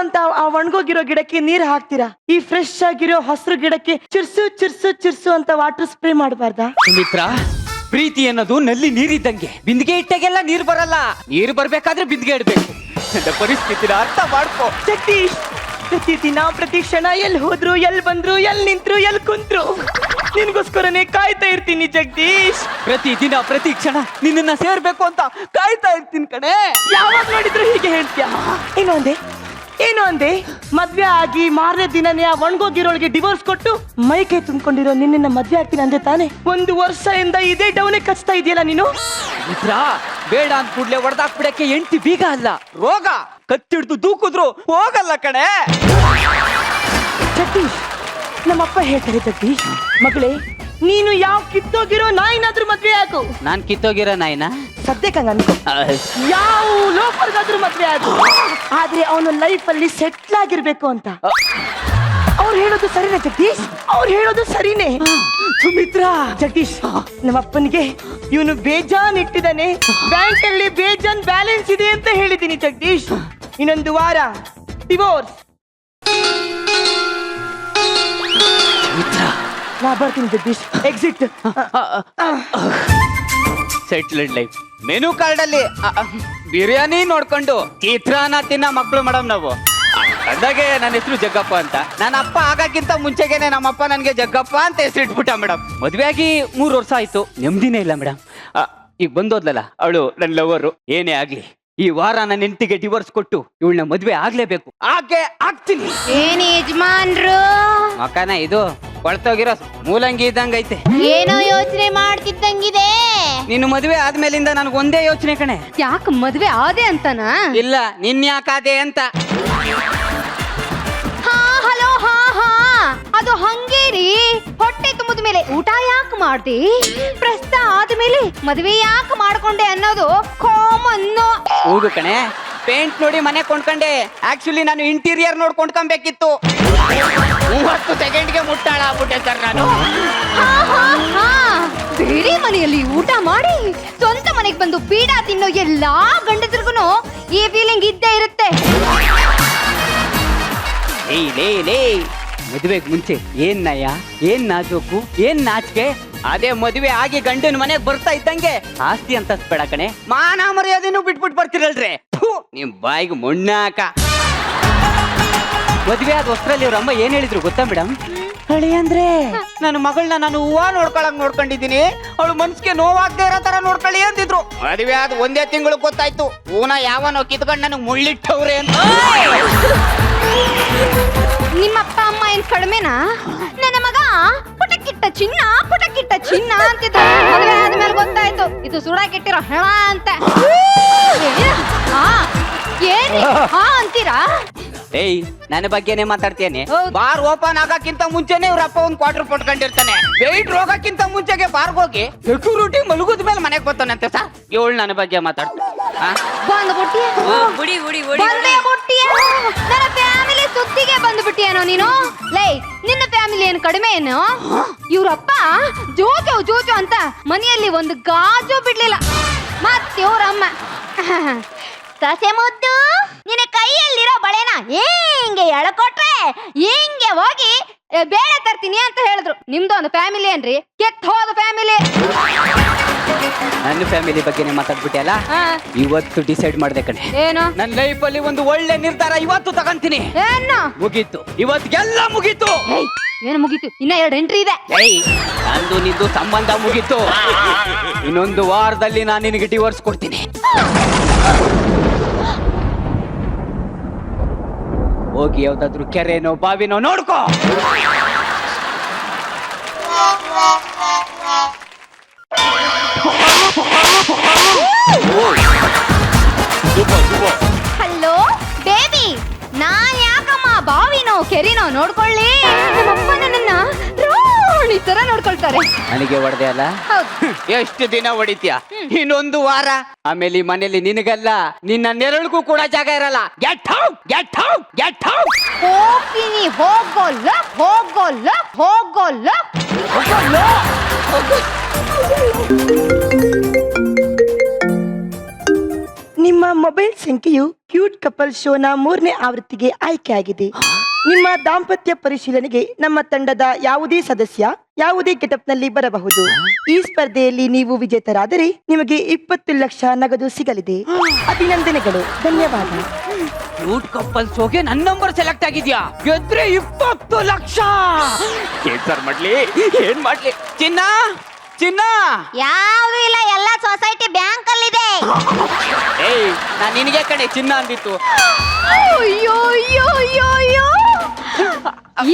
ಅಂತ ಆ ಒಣಗೋಗಿರೋ ಗಿಡಕ್ಕೆ ನೀರ್ ಹಾಕ್ತೀರಾ, ಈ ಫ್ರೆಶ್ ಆಗಿರೋ ಹಸಿರು ಗಿಡಕ್ಕೆ ಚಿರ್ಸು ಚಿರ್ಸು ಚಿರ್ಸು ಅಂತ ವಾಟರ್ ಸ್ಪ್ರೇ ಮಾಡಬಾರ್ದಾ? ಸುಮಿತ್ರಾ, ಪ್ರೀತಿ ಅನ್ನೋದು ನಲ್ಲಿ ನೀರಿದ್ದಂಗೆ. ಬಿಂದಿಗೆ ಇಟ್ಟಾಗೆಲ್ಲ ನೀರ್ ಬರಲ್ಲ. ನೀರು ಬರ್ಬೇಕಾದ್ರೆ ಬಿಂದಿಗೆ ಇಡ್ಬೇಕು. ನನ್ನ ಪರಿಸ್ಥಿತಿನ ಅರ್ಥ ಮಾಡ್ಕೋ ಜಗದೀಶ್. ಪ್ರತಿ ದಿನ ಪ್ರತಿ ಕ್ಷಣ ಎಲ್ಲಿ ಹೋದ್ರು, ಎಲ್ಲಿ ಬಂದ್ರು, ಎಲ್ಲಿ ನಿಂತ್ರು, ಎಲ್ಲಿ ಕುಂತ್ರು ನಿನ್ಗೋಸ್ಕರನೇ ಕಾಯ್ತಾ ಇರ್ತೀನಿ ಜಗದೀಶ್. ಪ್ರತಿ ದಿನ ಪ್ರತಿ ಕ್ಷಣ ನಿನ್ನ ಸೇರ್ಬೇಕು ಅಂತ ಕಾಯ್ತಾ ಇರ್ತೀನಿ ಕಣೆ. ಯಾವಾಗ ನೋಡಿದ್ರು ಹೀಗೆ ಹೇಳ್ತೀಯ. ಏನು ಅಂದೆ? ಮದ್ವೆ ಆಗಿ ಮಾರನೇ ದಿನನೇ ಆ ಒಣಗೋಗಿರೋಳಿಗೆ ಡಿವೋರ್ಸ್ ಕೊಟ್ಟು ಮೈ ಕೈ ತುಂಬಿಕೊಂಡಿರೋ ನಿನ್ನ ಮದ್ವೆ ಆಗ್ತೀನಿ ಅಂದೆ ತಾನೆ? 1 ವರ್ಷದಿಂದ ಇದೇ ಡೌನೇ ಕಚ್ತಾ ಇದೆಯಲ್ಲ ನೀನು. ಮಿತ್ರ, ಬೇಡ ಅಂದ ಕೂಡ್ಲೆ ಹೊಡೆದಾಕ್ಬಿಡಕ್ಕೆ ಎಂಟಿ ಬೀಗ ಅಲ್ಲ, ರೋಗ. ಕತ್ತಿಡ್ದು ದೂಕಿದ್ರು ಹೋಗಲ್ಲ ಕಣೆ. ಜಗದೀಶ್, ನಮ್ಮಪ್ಪ ಹೇಳ್ತಾರೆ ಜಗದೀಶ್, ಮಗಳೇ ನೀನು ಯಾವ ಕಿತ್ತೋಗಿರೋ ನಾಯಿನಾದ್ರೂ ಮದ್ವೆ ಆಗು. ನಾನ್ ಕಿತ್ತೋಗಿರೋ ನಾಯಿನ ಸದ್ಯಕ್ಕೆ ಅನ್ಕೋ. ಯಾವ ಲೋಫರ್ಗಾದ್ರೂ ಮದ್ವೆ ಆಗು, ಆದ್ರೆ ಅವನು ಲೈಫ್ ಅಲ್ಲಿ ಸೆಟ್ಲ್ ಆಗಿರ್ಬೇಕು ಅಂತ. ಅವ್ರು ಹೇಳೋದು ಸರಿನೇ ಜಗದೀಶ್, ಅವ್ರು ಹೇಳೋದು ಸರಿನೇ. ಸುಮಿತ್ರ, ಜಗದೀಶ್, ನಮ್ಮಪ್ಪನಿಗೆ ಇವನು ಬೇಜಾನ್ ಇಟ್ಟಿದ್ದಾನೆ, ಬ್ಯಾಂಕ್ ಅಲ್ಲಿ ಬೇಜಾನ್ ಬ್ಯಾಲೆನ್ಸ್ ಇದೆ ಅಂತ ಹೇಳಿದ್ದೀನಿ ಜಗದೀಶ್. ಇನ್ನೊಂದು ವಾರ ಡಿವೋರ್ಸ್. ನಾ ಬರ್ತೀನಿ Jagadish. Exit. Settled life. Menu card ಅಲ್ಲಿ ಬಿರಿಯಾನಿ ನೋಡ್ಕೊಂಡು ಚಿತ್ರಾನ್ನ ತಿನ್ನ ಮಕ್ಕಳು ಮೇಡಮ್ ನಾವು. ಅಂದಾಗೆ ನನ್ನ ಹೆಸರು ಜಗ್ಗಪ್ಪ ಅಂತ. ನನ್ನ ಅಪ್ಪ ಆಗಕ್ಕಿಂತ ಮುಂಚೆಗೆನೆ ನಮ್ಮಪ್ಪ ನನ್ಗೆ ಜಗ್ಗಪ್ಪ ಅಂತ ಹೆಸರು ಇಟ್ಬಿಟ್ಟ ಮೇಡಮ್. ಮದ್ವೆ ಆಗಿ 3 ವರ್ಷ ಆಯ್ತು, ನೆಮ್ಮದಿನೇ ಇಲ್ಲ ಮೇಡಮ್. ಈಗ ಬಂದೋದ್ಲಲ್ಲ ಅವಳು ನನ್ನ ಲವರು. ಏನೇ ಆಗ್ಲಿ ಈ ವಾರ ನನ್ನ ಹೆಂಡತಿಗೆ ಡಿವೋರ್ಸ್ ಕೊಟ್ಟು ಇವಳನ್ನ ಮದ್ವೆ ಆಗ್ಲೇಬೇಕು. ಆಗ್ತೀನಿ. ಏನ್ ಯಜಮಾನ್ರು ಮಕನ ಇದು ಕೊಳ್ತೋಗಿರೋ ಮೂಲಂಗಿ ಇದ್ದಂಗ ಐತೆ. ಏನೋ ಯೋಚನೆ ಮಾಡ್ತಿದ್ದಂಗಿದೆ. ನೀನು ಮದ್ವೆ ಆದ್ಮೇಲಿಂದ ನನಗೆ ಒಂದೇ ಯೋಚನೆ ಕಣೆ. ಯಾಕೆ ಮದ್ವೆ ಆದೆ ಅಂತನ? ಇಲ್ಲ, ನಿನ್ ಯಾಕಾದೆ ಅಂತ. ಹಾ ಹಲೋ, ಹಾ ಹಾ ಅದು ಹಂಗೇರಿ. ಹೊಟ್ಟೆ ತುಂಬದ ಮೇಲೆ ಊಟ ಯಾಕೆ ಮಾಡ್ದೆ, ಪ್ರಸ್ತ ಆದ್ಮೇಲೆ ಮದ್ವೆ ಯಾಕೆ ಮಾಡ್ಕೊಂಡೆ ಅನ್ನೋದು ಕಾಮನ್ನು. ಹೌದು ಕಣೆ, ಪೇಂಟ್ ನೋಡಿ ಮನೆ ಕೊಂಡ್ಕೊಂಡೆ. ಆಕ್ಚುಲಿ ನಾನು ಇಂಟೀರಿಯರ್ ನೋಡಿ ಕೊಂಡ್ಕೊಬೇಕಿತ್ತು. 30 ಸೆಕೆಂಡ್ಗೆ ಮುಟ್ಟಾಳ ಆಗ್ಬಿಟ್ಟೆ ಸರ್ ನಾನು. ಬೇರೆ ಮನೆಯಲ್ಲಿ ಊಟ ಮಾಡಿ ಸ್ವಂತ ಮನೆಗೆ ಬಂದು ಪೀಡ ತಿನ್ನೋ ಎಲ್ಲಾ ಗಂಡಸರಿಗೂ ಈ ಫೀಲಿಂಗ್ ಇದ್ದೇ ಇರುತ್ತೆ. ಮದುವೆಗೆ ಮುಂಚೆ ಏನ್ ನಯ, ಏನ್ ನಾಜೂಕು, ಏನ್ ನಾಚಿಕೆ. ಅದೇ ಮದುವೆ ಆಗಿ ಗಂಡನ ಮನೆಗೆ ಬರ್ತಾ ಇದ್ದಂಗೆ ಆಸ್ತಿ ಅಂತ ಬೇಡ ಕಣೆ, ಮಾನ ಮರ್ಯಾದೆನೂ ಬಿಟ್ಬಿಟ್ಟು ಬರ್ತಿರಲ್ರಿ. ನಿಮ್ ಬಾಯಿಗೆ ಮಣ್ಣಾಕ. ಮದ್ವೆ ಆದ ಹೊಸ್ರಲ್ಲಿ ಅವ್ರ ಅಮ್ಮ ಏನ್ ಹೇಳಿದ್ರು ಗೊತ್ತಾ ಮೇಡಮ್? ಹಳಿ ಅಂದ್ರೆ ನನ್ನ ಮಗಳನ್ನ ನಾನು ಹೂವ ನೋಡ್ಕೊಳಕ್ ನೋಡ್ಕೊಂಡಿದ್ದೀನಿ, ಅವಳು ಮನ್ಸಿಗೆ ನೋವಾಗದೆ ಇರೋ ತರ ನೋಡ್ಕೊಳ್ಳಿ ಅಂತಿದ್ರು. ಮದ್ವೆ ಆದ 1 ತಿಂಗಳು ಗೊತ್ತಾಯ್ತು ಹೂನ ಯಾವನೋ ಕಿತ್ಕೊಂಡು ನನಗೆ ಮುಳ್ಳಿಟ್ಟವ್ರೆ ಅಂತ. ನಿಮ್ಮಪ್ಪ ಅಮ್ಮ ಏನ್ ಕಡಿಮೆನಾ? ನನ್ನ ಮಗ ಪುಟಕ್ಕಿಟ್ಟ ಚಿನ್ನ ಅಂತಿದ್ದ. ಮದುವೆ ಆದ್ಮೇಲೆ ಗೊತ್ತಾಯ್ತು ಇದು ಸುಡಾಕಿಟ್ಟಿರೋ ಹೆಣ ಅಂತ. ಏನ್ ಅಂತೀರಾ? ಏಯ್, ನನ್ನ ಬಗ್ಗೆನೇ ಮಾತಾಡ್ತೇನೆ. ಹೌದು. ಬಾರ್ ಓಪನ್ ಆಗಕ್ಕಿಂತ ಮುಂಚೆನೆ ಇವ್ರ ಅಪ್ಪ ಒಂದು ಕ್ವಾರ್ಟರ್ ಪಟ್ಕೊಂಡಿರ್ತಾನೆ. ವೆಯ್ಟ್ ರೋಗಕ್ಕಿಂತ ಮುಂಚೆಗೆ ಬಾರ್ಗೆ ಹೋಗಿ ಸೆಕ್ಯೂರಿಟಿ ಮಲಗುದ ಮೇಲೆ ಮನೆಗೆ ಬರ್ತಾನಂತೆ ಸರ್. ಇವಳು ನನ್ನ ಬಗ್ಗೆ ಮಾತಾಡ್ತು. ನನ್ನ ಫ್ಯಾಮಿಲಿ ಸುದ್ದಿಗೆ ಬಂದ್ಬಿಟ್ಟಿಯೇನೋ ನೀನು? ಲೈ, ನಿನ್ನ ಫ್ಯಾಮಿಲಿ ಏನು ಕಡಿಮೆ ಏನು? ಇವ್ರಪ್ಪ ಜೋಜೋ ಅಂತ ಮನೆಯಲ್ಲಿ ಒಂದು ಗಾಜು ಬಿಡ್ಲಿಲ್ಲ. ಮತ್ತೆ ಇವ್ರಮ್ಮ ಸಸೆ ಮುದ್ದು, ನಿನ್ನ ಕೈಯಲ್ಲಿರೋ ಬಳೆನ ಹಿಂಗೆ ಎಳ್ಕೊಟ್ರೆ ಹಿಂಗೆ ಹೋಗಿ ಬೇಳೆ ತರ್ತೀನಿ ಅಂತ ಹೇಳಿದ್ರು. ನಿಮ್ದು ಒಂದು ಫ್ಯಾಮಿಲಿ ಏನ್ರಿ? ಕೆಟ್ಟ ಹೋದ ಫ್ಯಾಮಿಲಿ. ನನ್ನ ಫ್ಯಾಮಿಲಿ ಬಗ್ಗೆನೇ ಮಾತಾಡ್ಬಿಟ್ಟೆ ಅಲ್ಲ. ಇವತ್ತು ಡಿಸೈಡ್ ಮಾಡ್ದೆ ಕಣೆ, ಏನು? ನನ್ನ ಲೈಫ್ ಅಲ್ಲಿ ಒಂದು ಒಳ್ಳೆ ನಿರ್ಧಾರ ಇವತ್ತು ತಗೊಂತೀನಿ. ಏನು ಮುಗೀತು, ಇವತ್ತಿಗೆಲ್ಲ ಮುಗೀತು. ಏನು ಮುಗೀತು? ಇನ್ನ 2 ಎಂಟ್ರಿ ಇದೆ. ನಂದು ನಿಂದು ಸಂಬಂಧ ಮುಗೀತು. ಇನ್ನೊಂದು ವಾರದಲ್ಲಿ ನಾನು ನಿನಗೆ ಡಿವೋರ್ಸ್ ಕೊಡ್ತೀನಿ. ಹೋಗಿ ಯಾವ್ದಾದ್ರು ಕೆರೆನೋ ಬಾವಿನೋ ನೋಡ್ಕೋ. ಹಲೋ ಬೇಬಿ, ನಾನ್ ಯಾಕಮ್ಮ ಬಾವಿನೋ ಕೆರಿನೋ ನೋಡ್ಕೊಳ್ಳಿ? ನಮ್ಮಪ್ಪ ನನ್ನನ್ನ ರಾಣಿ ತರ ನೋಡ್ಕೊಳ್ತಾರೆ. ನನಗೆ ಹೊಡೆದೆ ಅಲ್ಲ? ಹೌದು. ಎಷ್ಟು ದಿನ ಹೊಡಿತೀಯ? ಇನ್ನೊಂದು ವಾರ, ಆಮೇಲೆ ಈ ಮನೇಲಿ ನಿನಗಲ್ಲ ನಿನ್ನ ನೆರಳಿಗೂ ಕೂಡ ಜಾಗ ಇರಲ್ಲ. Get out, get out, get out. ಹೋಗ್ತೀನಿ, ಹೋಗೋಲ್ಲ. ನಿಮ್ಮ ಮೊಬೈಲ್ ಸಂಖ್ಯೆಯು ಕ್ಯೂಟ್ ಕಪಲ್ ಶೋನ 3ನೇ ಆವೃತ್ತಿಗೆ ಆಯ್ಕೆಯಾಗಿದೆ. ನಿಮ್ಮ ದಾಂಪತ್ಯ ಪರಿಶೀಲನೆಗೆ ನಮ್ಮ ತಂಡದ ಯಾವುದೇ ಸದಸ್ಯ ಯಾವುದೇ ಗೆಟಪ್ನಲ್ಲಿ ಬರಬಹುದು. ಈ ಸ್ಪರ್ಧೆಯಲ್ಲಿ ನೀವು ವಿಜೇತರಾದರೆ ನಿಮಗೆ 20 ಲಕ್ಷ ನಗದು ಸಿಗಲಿದೆ. ಅಭಿನಂದನೆಗಳು. ಧನ್ಯವಾದ. ಕ್ಯೂಟ್ ಕಪ್ಪಲ್ ಶೋಗೆ ನನ್ನ ನಂಬರ್ ಸೆಲೆಕ್ಟ್ ಆಗಿದ್ಯಾ? ಗೆದ್ರೆ 20 ಲಕ್ಷ. ಏನ್ ಸರ್ ಮಾಡ್ಲಿ, ಏನ್ ಮಾಡ್ಲಿ? ಚಿನ್ನ ಚಿನ್ನ ಯಾವ್ದು ಇಲ್ಲ, ಎಲ್ಲ ಸೊಸೈಟಿ ಬ್ಯಾಂಕ್ ಅಲ್ಲಿ ಇದೆ. ಏಯ್, ನಾನ್ ನಿನಗೆ ಕಣೆ ಚಿನ್ನ ಅಂದಿತ್ತು. ಅಯ್ಯೋ ಅಯ್ಯೋ ಅಯ್ಯೋ ಅಯ್ಯೋ,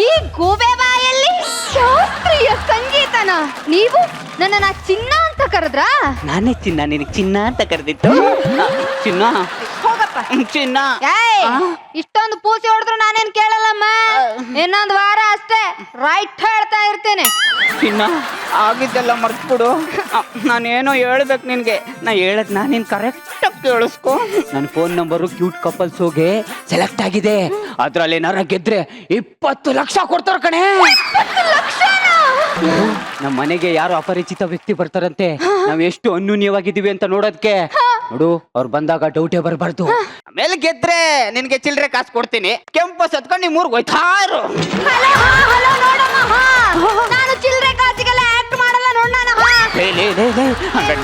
ಈ ಗೂಬೆ ಬಾಯಲ್ಲಿ ಶಾಸ್ತ್ರೀಯ ಸಂಗೀತನ ನೀವು ನನ್ನನ್ನ ಚಿನ್ನ ಅಂತ ಕರೆದ್ರಾ? ನಾನೇ ಚಿನ್ನ ನಿನಗೆ ಚಿನ್ನ ಅಂತ ಕರೆದಿತ್ತು. ಚಿನ್ನ ಹೋಗಪ್ಪ ಚಿನ್ನ. ಏಯ್, ಇಷ್ಟೊಂದು ಪೂಸಿ ಹೊಡೆದ್ರು ನಾನೇನ್ ಕೇಳಲ್ಲಮ್ಮ. ಇನ್ನೊಂದು ವಾರ ಅಷ್ಟೇ ರೈಟ್ ಹೇಳ್ತಾ ಇರ್ತೇನೆ. ಚಿನ್ನ ಆಗಿದ್ದೆಲ್ಲ ಮರ್ತ್ಬಿಡು. ನಾನೇನೋ ಹೇಳ್ಬೇಕು ನಿನ್ಗೆ. ನಾ ಹೇಳದ್ ನಾನೇನ್ ಕರೆಕ್ಟ್ ಆಗಿ ಕೇಳಿಸ್ಕೊ. ನನ್ನ ಫೋನ್ ನಂಬರು ಕ್ಯೂಟ್ ಕಪಲ್ ಶೋಗೆ ಸೆಲೆಕ್ಟ್ ಆಗಿದೆ. ಅದ್ರಲ್ಲಿ ಏನಾರ ಗೆದ್ರೆ 20 ಲಕ್ಷ ಕೊಡ್ತಾರ ಕಣೆ. ನಮ್ಮ ಮನೆಗೆ ಯಾರು ಅಪರಿಚಿತ ವ್ಯಕ್ತಿ ಬರ್ತಾರಂತೆ. ನಾವ್ ಎಷ್ಟು ಅನ್ಯೂನ್ಯವಾಗಿದ್ದೀವಿ ಅಂತ ನೋಡೋದಕ್ಕೆ. ನೋಡು, ಅವ್ರು ಬಂದಾಗ ಡೌಟೇ ಬರಬಾರ್ದು. ಆಮೇಲೆ ಗೆದ್ರೆ ನಿನ್ಗೆ ಚಿಲ್ಲರೆ ಕಾಸು ಕೊಡ್ತೀನಿ. ಕೆಂಪು ಸತ್ಕೊಂಡು ನಿಮ್ ಊರ್ಗ್ ಹೋಯ್ತಾ ಇರು. ಹಲೋ ನೋಡಮ್ಮ, ನಾನು ಚಿಲ್ಲರೆ ಕಾಸಿಗೆಲ್ಲ ಆಕ್ಟ್ ಮಾಡಲ್ಲ ನೋಡೋಣ.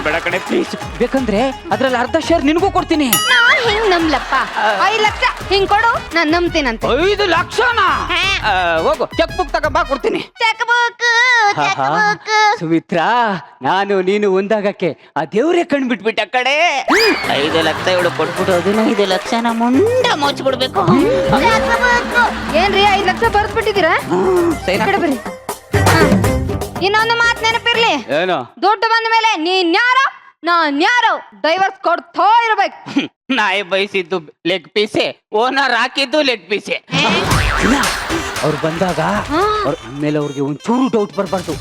ಬೇಡ ಕಣೆ ಪ್ಲೀಸ್. ಬೇಕಂದ್ರೆ ಅದ್ರಲ್ಲಿ ಅರ್ಧ ಶೇರ್ ನಿನಗೂ ಕೊಡ್ತೀನಿ. ನಾನ್ ಹಿಂಗ್ ನಂಬ್ಲಪ್ಪ. 5 ಲಕ್ಷ ಹಿಂಗ್ ಕೊಡು, ನಾನ್ ನಂಬ್ತೀನಂತೆ. 5 ಲಕ್ಷನಾ? ಹೋಗು, ಚೆಕ್ ಬುಕ್ ತಗೊಂಬಾ, ಕೊಡ್ತೀನಿ. ಚೆಕ್ ಬುಕ್ ಸುಮಿತ್ರಾ, ನಾನು ನೀನು ಒಂದಾಗಕ್ಕೆ ಆ ದೇವ್ರೇ ಕಣ್ಬಿಟ್ಬಿಟ್ಟ ಕಡೆ. 5 ಲಕ್ಷ ಇವಳು ಕೊಟ್ಬಿಟ್ಟು 15 ಲಕ್ಷನ ಮುಂಡ ಮೋಚ್ಬಿಡ್ಬೇಕು. ಏನ್ರಿ 5 ಲಕ್ಷ ಬರ್ದ್ ಬಿಟ್ಟಿದ್ದೀರಾ? ಕಡೆ ಬರ್ರಿ. ಇನ್ನೊಂದು ಮಾತು ನೆನಪಿರ್ಲಿ, ಏನು? ದುಡ್ಡು ಬಂದ ಮೇಲೆ ನೀನ್ ಯಾರೋ ನಾನ್ ಯಾರೋ ಡೈವರ್ಸ್ ಕೊಡ್ತಾ ಇರ್ಬೇಕು. ನಾಯಿ ಬಯಸಿದ್ದು ಲೆಗ್ ಪೀಸೆ, ಓನರ್ ಹಾಕಿದ್ದು ಲೆಗ್ ಪೀಸೆ. ಅವ್ರು ಬಂದಾಗ ಅವ್ರ ಮೇಲೆ ಅವ್ರಿಗೆ ಒಂಚೂರು ಡೌಟ್ ಬರ್ಬಾರ್ದು.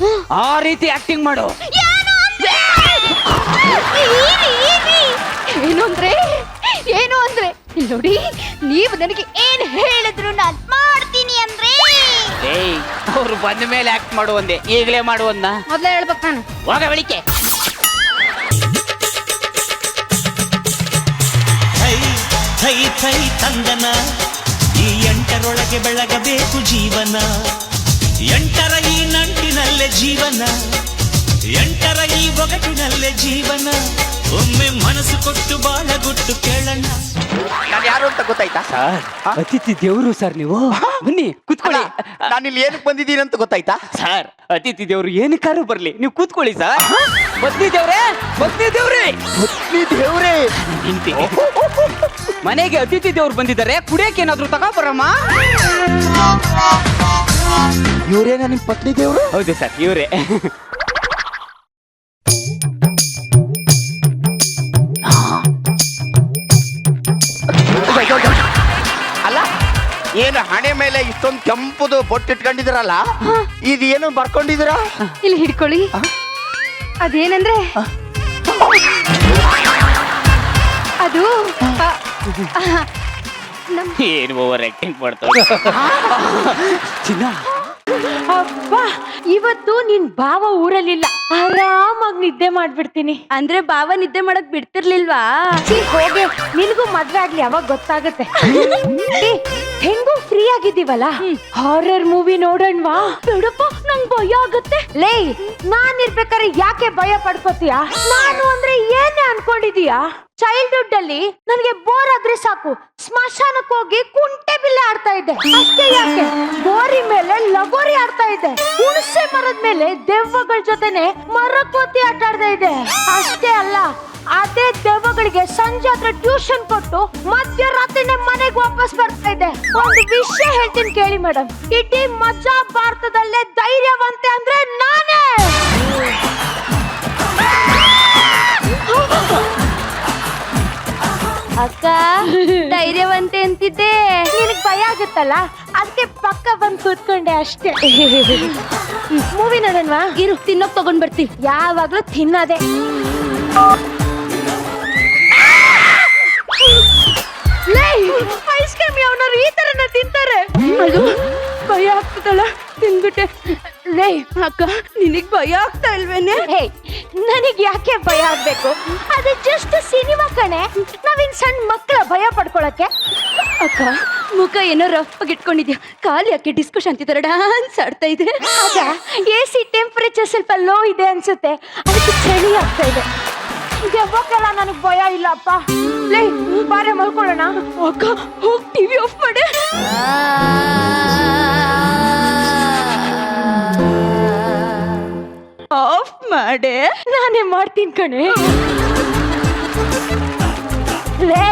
ಆ ರೀತಿ ಆಕ್ಟಿಂಗ್ ಮಾಡು. ಏನು ಅಂದ್ರೆ ಇಲ್ಲಿ ನೋಡಿ, ನೀವು ನನಗೆ ಏನ್ ಹೇಳಿದ್ರು ನಾನ್ ಮಾಡ್ತೀನಿ ಅಂದ್ರೆ. ಏಯ್, ಅವ್ರು ಬಂದ ಮೇಲೆ ಆಕ್ಟ್ ಮಾಡು ಒಂದೇ, ಈಗಲೇ ಮಾಡುವನ್ನ ಮೊದ್ಲೇ ಹೇಳ್ಬೇಕು ನಾನು. ಹೋಗ ಬೆಳಿಗ್ಗೆ. ಥೈ ಥೈ ಥೈ ತಂದನ, ಈ 8ರೊಳಗೆ ಬೆಳಗಬೇಕು ಜೀವನ. 8ರ ಈ ನಂಟಿನಲ್ಲೇ ಜೀವನ, 8ರ ಈ ಒಗಟಿನಲ್ಲೇ ಜೀವನ. ಒಮ್ಮೆ ಮನಸ್ಸು ಕೊಟ್ಟು ಬಾಳಗುಟ್ಟು ಕೇಳಣ್ಣ. ನಾನು ಯಾರು ಅಂತ ಗೊತ್ತಾಯ್ತಾ? ಸರ್, ಅತಿಥಿ ದೇವರು ಸರ್ ನೀವು. ಬನ್ನಿ ಕೂತ್ಕೊಳ್ಳಿ. ನಾನು ಇಲ್ಲಿ ಏನಕ್ಕೆ ಬಂದಿದ್ದೀನಿ ಅಂತ ಗೊತ್ತಾಯ್ತಾ? ಸರ್, ಅತಿಥಿ ದೇವರು ಏನಕ್ಕಾರು ಬರ್ಲಿ, ನೀವು ಕೂತ್ಕೊಳ್ಳಿ ಸರ್. ಬದ್ನಿ ದೇವ್ರೇ, ಬದ್ನಿ ದೇವ್ರೇ, ಬದ್ನಿ ದೇವ್ರೇ. ನಿಂತಿ. ಮನೆಗೆ ಅತಿಥಿ ದೇವ್ರು ಬಂದಿದ್ದಾರೆ, ಕುಡಿಯಕ್ಕೆ ಏನಾದ್ರು ತಗೋಬರಮ್ಮ. ಇವರೇನ ನಿಮ್ ಪತ್ನಿ ದೇವ್ರು? ಹೌದು ಸರ್, ಇವರೇ. ಅಲ್ಲ, ಏನು ಹಣೆ ಮೇಲೆ ಇಷ್ಟೊಂದು ಕೆಂಪುದು ಬೊಟ್ಟಿಟ್ಕೊಂಡಿದ್ದೀರಲ್ಲ, ಇದೇನು ಬರ್ಕೊಂಡಿದ್ದೀರಾ? ಇಲ್ಲಿ ಹಿಡ್ಕೊಳ್ಳಿ. ಅದೇನಂದ್ರೆ ಅದು ಏನು ಓವರ್ ಆಕ್ಟಿಂಗ್ ಮಾಡ್ತಾರೆ. ಚಿನ್ನ, ಅಬ್ಬ, ಇವತ್ತು ನಿನ್ ಭಾವ ಊರಲ್ಲಿಲ್ಲ, ಆರಾಮಾಗಿ ನಿದ್ದೆ ಮಾಡ್ಬಿಡ್ತೀನಿ. ಅಂದ್ರೆ ಭಾವ ನಿದ್ದೆ ಮಾಡಕ್ ಬಿಡ್ತಿರ್ಲಿಲ್ವಾ? ಹೋಗಿ, ನಿನಗೂ ಮದ್ವೆ ಆಗ್ಲಿ, ಅವಾಗ ಗೊತ್ತಾಗತ್ತೆ. ಏ, ಹೆಂಗೂ ಫ್ರೀ ಆಗಿದ್ದೀವಲ್ಲ, ಹಾರರ್ ಮೂವಿ ನೋಡೋಣವಾ? ಬಿಡಪ್ಪ, ನಂಗ್ ಭಯ ಆಗತ್ತೆ. ಲೇ, ನಾನ್ ಇರ್ಬೇಕಾದ್ರೆ ಯಾಕೆ ಭಯ ಪಡ್ಕೋತೀಯ? ನಾನು ಅಂದ್ರೆ ಏನೇ ಅನ್ಕೊಂಡಿದೀಯಾ? ಚೈಲ್ಡ್ಹುಡ್ ಅಲ್ಲಿ ನನಗೆ ಬೋರ್ ಆದ್ರೆ ಸಾಕು, ಸ್ಮಶಾನಕ್ಕೆ ಹೋಗಿ ಕುಂಟೆ ಬಿಲ್ಲೆ ಆಡ್ತಾ ಇದ್ದೆ. ಅಷ್ಟೇ ಯಾಕೆ, ಬೋರಿ ಮೇಲೆ ಲಗೋರಿ ಆಡ್ತಾ ಇದ್ದೆ. ಹುಣಸೆ ಮರದ ಮೇಲೆ ದೆವ್ವಗಳ ಜೊತೆನೆ ಮರಕೋತಿ ಆಟ ಆಡ್ತಾ ಇದ್ದೆ. ಅಷ್ಟೇ ಅಲ್ಲ, ಅದೇ ದೆವ್ವಗಳಿಗೆ ಸಂಜೆ ಹತ್ರ ಟ್ಯೂಷನ್ ಕೊಟ್ಟು ಮಧ್ಯರಾತ್ರಿನೇ ಮನೆಗೆ ವಾಪಸ್ ಬರ್ತಾ ಇದ್ದೆ. ಒಂದು ವಿಷಯ ಹೇಳ್ತೀನಿ ಕೇಳಿ ಮೇಡಮ್, ಇಡೀ ಮಜಾ ಭಾರತದಲ್ಲೇ ಧೈರ್ಯವಂತೆ ಅಂದ್ರೆ ನಾನೇ. ಅಕ್ಕ, ಧೈರ್ಯವಂತೆ ಅಂತಿದ್ದೆ. ನಿನಗ್ ಭಯ ಆಗುತ್ತಲ್ಲ, ಅದಕ್ಕೆ ಪಕ್ಕ ಬಂದು ಕೂತ್ಕೊಂಡೆ ಅಷ್ಟೇ. ಮೂವಿ ನೋಡೋಣವಾ? ಇರು, ತಿನ್ನೋಕ್ ತಗೊಂಡ್ ಬರ್ತೀನಿ. ಯಾವಾಗ್ಲೂ ತಿನ್ನೋದೆ. ಐಸ್ ಕ್ರೀಮ್ ಯಾವನಾರು ಈ ತರನ ತಿಂತಾರೆ? ಭಯ ಆಗ್ತದಲ್ಲ ತಿಂದ್ಬಿಟ್ಟೆ. ಲೇ ಅಕ್ಕ ನಿನಗ್ ಭಯ ಆಗ್ತಾ ಇಲ್ವೇನೆ? ಹೇ ನನಗ್ ಯಾಕೆ ಭಯ ಆಗ್ಬೇಕು? ಅದು ಜಸ್ಟ್ ಸಿನಿಮಾ ಕಣೆ, ನಾವಿನ್ ಸಣ್ಣ ಮಕ್ಕಳ ಭಯ ಪಡ್ಕೊಳಕ್ಕೆ. ಅಕ್ಕ ಮುಖ ಏನೋ ರಫ್ ಆಗಿ ಇಟ್ಕೊಂಡಿದ್ಯಾ, ಕಾಲು ಯಾಕೆ ಡಿಸ್ಕೋ ಶಾಂತಿ ತರ ಡಾನ್ಸ್ ಆಡ್ತಾ ಇದೆ? ಆಗ AC ಟೆಂಪರೇಚರ್ ಸ್ವಲ್ಪ ಲೋ ಇದೆ ಅನ್ಸುತ್ತೆ, ಅದಕ್ಕೆ ಚಳಿ ಆಗ್ತಾ ಇದೆ. ದೆವ್ವಕ್ಕೆಲ್ಲ ನನಗ್ ಭಯ ಇಲ್ಲಪ್ಪ. ಲೇ ಬಾರೆ ಮಲ್ಕೊಳ್ಳೋಣ. ಅಕ್ಕ ಹೋಗಿ ಟಿವಿ ಆಫ್ ಮಾಡಿ. ಆಫ್ ಮಾಡೆ. ನಾನೇ ಮಾಡ್ತೀನಿ ಕಣೆ. ಲೇ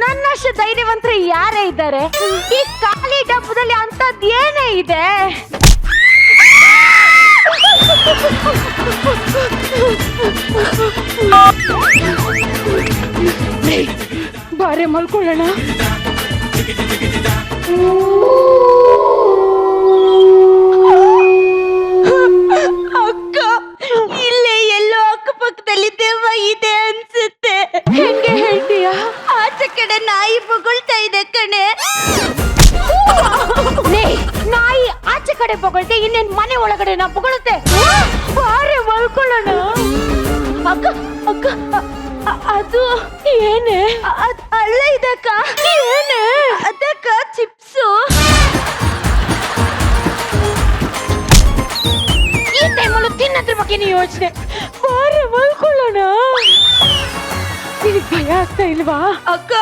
ನನ್ನಷ್ಟು ಧೈರ್ಯವಂತರು ಯಾರೇ ಇದ್ದಾರೆ? ಈ ಖಾಲಿ ಡಬ್ಬದಲ್ಲಿ ಅಂತದ್ ಏನೇ ಇದೆ? ಬಾರೆ ಮಲ್ಕೊಳ್ಳೋಣ. ಅಕ್ಕ ಇಲ್ಲೇ ಎಲ್ಲೋ ಅಕ್ಕಪಕ್ಕದಲ್ಲಿ ದೆವ್ವ ಇದೆ ಅನ್ಸುತ್ತೆ. ಹೆಂಗೆ ಹೇಳ್ತೀಯ? ಆಚೆ ಕಡೆ ನಾಯಿ ಬೊಗಳ್ತಾ ಇದೆ ಕಣೆ. ನಾಯಿ ಆಚೆ ಕಡೆ ಬೊಗಳುತ್ತೆ, ಇನ್ನೇನ್ ಮನೆ ಒಳಗಡೆ ನಾ ಬೊಗಳುತ್ತೆ. ಬಾರೆ ಮಲ್ಕೊಳ್ಳೋಣ. ಅಕ್ಕ ಅಕ್ಕ ಅದು ಏನೇ? ಅಲ್ಲ ಇದಕ್ಕ ಏನೇ? ಅದಕ್ಕ ಚಿಪ್ಸು. ಈ ಟೈಮಲ್ಲೂ ತಿನ್ನೋದ್ರ ಬಗ್ಗೆ ನೀ ಯೋಚನೆ. ಬಾರೆ ಮಲ್ಕೊಳ್ಳೋಣ. ನಿನಗ್ ಭಯ ಆಗ್ತಾ ಇಲ್ವಾ? ಅಕ್ಕ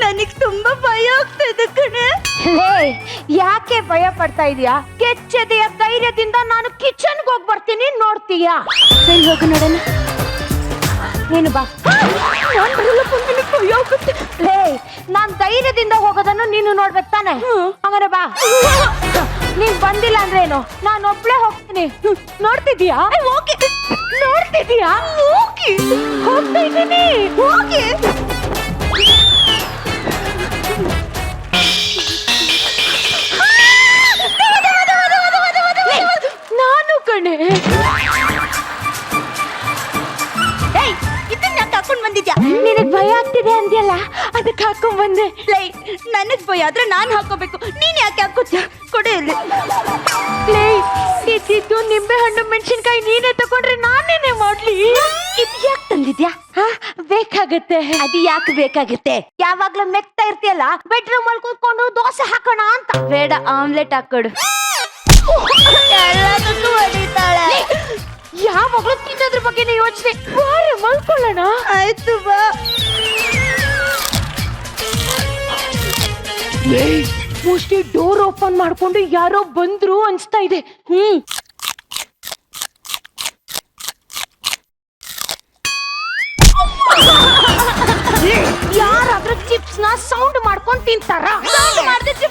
ನನಗ್ ತುಂಬಾ ಭಯ ಆಗ್ತಾ ಇದೆ ಕಣೆ. ಯಾಕೆ ಭಯ ಪಡ್ತಾ ಇದೀಯಾ? ಕೆಚ್ಚದೆಯ ಧೈರ್ಯದಿಂದ ನಾನು ಕಿಚನ್ಗೆ ಹೋಗಿ ಬರ್ತೀನಿ, ನೋಡ್ತೀಯಾ? ಸರಿ ಹೋಗು ನೋಡೋಣ. ನೀನು ಬಾ. ನಾನ್ ಧೈರ್ಯದಿಂದ ಹೋಗೋದನ್ನು ನೀನು ನೋಡ್ಬೇಕು ತಾನೆ? ಹಂಗಾರೆ ಬಾ. ನೀನ್ ಬಂದಿಲ್ಲ ಅಂದ್ರೇನು, ನಾನು ಒಬ್ಳೆ ಹೋಗ್ತೀನಿ. ನೋಡ್ತಿದ್ಯಾ? ನೋಡ್ತಿದ್ಯಾ? ಹೋಗ್ತಾ ಇದ್ದೀನಿ. ಹೋಗಿ. ನಾನು ಕಣೆ. ಹಾಕೊಂಡ್ ಬಂದಿದ್ಯಾ? ನಿನಗ್ ಭಯ ಆಗ್ತಿದೆ ಅಂದ್ಯಲ್ಲ, ಅದಕ್ಕೆ ಹಾಕೊಂಡ್ ಬಂದೆ. ಲೈ ನನಗ್ ಭಯ ಆದ್ರೆ ನಾನ್ ಹಾಕೋಬೇಕು, ನೀನ್ ಯಾಕೆ ಹಾಕೋತ್ಯ? ಕೊಡೆ ಇಲ್ಲಿ. ಲೈ ಇದ್ದಿದ್ದು ನಿಂಬೆ ಹಣ್ಣು ಮೆಣಸಿನ್ಕಾಯಿ ನೀನೇ ತಗೊಂಡ್ರೆ ನಾನೇನೆ ಮಾಡ್ಲಿ? ಇದು ಯಾಕೆ ತಂದಿದ್ಯಾ? ಬೇಕಾಗತ್ತೆ. ಅದು ಯಾಕೆ ಬೇಕಾಗುತ್ತೆ? ಯಾವಾಗ್ಲೂ ಮೆಕ್ತಾ ಇರ್ತೀಯಲ್ಲ, ಬೆಡ್ರೂಮ್ ಅಲ್ಲಿ ಕೂತ್ಕೊಂಡು ದೋಸೆ ಹಾಕೋಣ ಅಂತ. ಬೇಡ, ಆಮ್ಲೆಟ್ ಹಾಕೊಡು. ಎಲ್ಲದಕ್ಕೂ ಹೊಡಿತಾಳೆ. ಯಾವಾಗ್ಲೂ ತಿನ್ನೋದ್ರ ಬಗ್ಗೆ ಯೋಚನೆ. ಬಾರೆ ಮಲ್ಕೊಳ್ಳೋಣ. ಆಯ್ತು ಬಾ. ಮೋಸ್ಟ್ಲಿ ಡೋರ್ ಓಪನ್ ಮಾಡ್ಕೊಂಡು ಯಾರೋ ಬಂದ್ರು ಅನ್ಸ್ತಾ ಇದೆ. ಯಾರಾದ್ರೂ ಚಿಪ್ಸ್ ನ ಸೌಂಡ್ ಮಾಡ್ಕೊಂಡು ತಿಂತಾರ? ಸೌಂಡ್ ಮಾಡಿದ್ರೆ